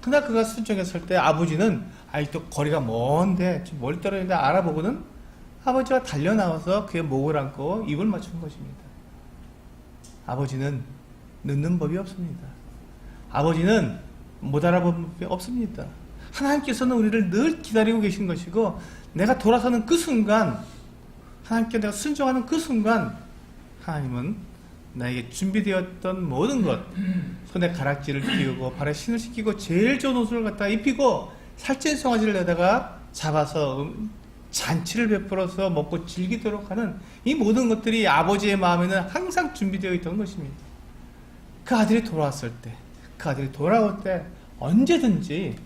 그날 그가 순종했을 때 아버지는 아직도 거리가 먼데 좀 멀리 떨어지는데 알아보고는 아버지가 달려나와서 그의 목을 안고 입을 맞춘 것입니다. 아버지는 늦는 법이 없습니다. 아버지는 못 알아보는 법이 없습니다. 하나님께서는 우리를 늘 기다리고 계신 것이고 내가 돌아서는 그 순간 하나님께 내가 순종하는 그 순간 하나님은 나에게 준비되었던 모든 것 손에 가락지를 끼우고 발에 신을 신기고 제일 좋은 옷을 갖다가 입히고 살찐 송아지를 내다가 잡아서 잔치를 베풀어서 먹고 즐기도록 하는 이 모든 것들이 아버지의 마음에는 항상 준비되어 있던 것입니다. 그 아들이 돌아왔을 때, 그 아들이 돌아올 때 언제든지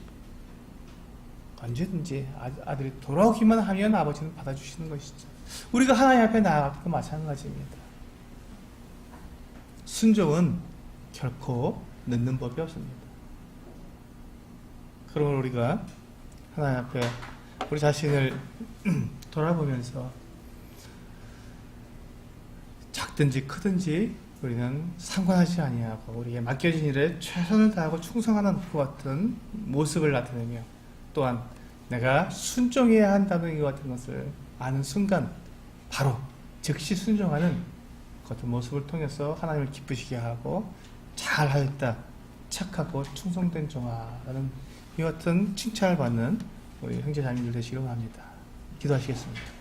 아들이 돌아오기만 하면 아버지는 받아주시는 것이죠. 우리가 하나님 앞에 나아갈 때도 마찬가지입니다. 순종은 결코 늦는 법이 없습니다. 그러면 우리가 하나님 앞에 우리 자신을 돌아보면서 작든지 크든지 우리는 상관하지 아니하고 우리에게 맡겨진 일에 최선을 다하고 충성하는 것 같은 모습을 나타내며, 또한 내가 순종해야 한다는 것 같은 것을 아는 순간 바로 즉시 순종하는 그 같은 모습을 통해서 하나님을 기쁘시게 하고 잘하였다, 착하고 충성된 종아라는 이 같은 칭찬을 받는 우리 형제자매들 되시기 바랍니다. 기도하시겠습니다.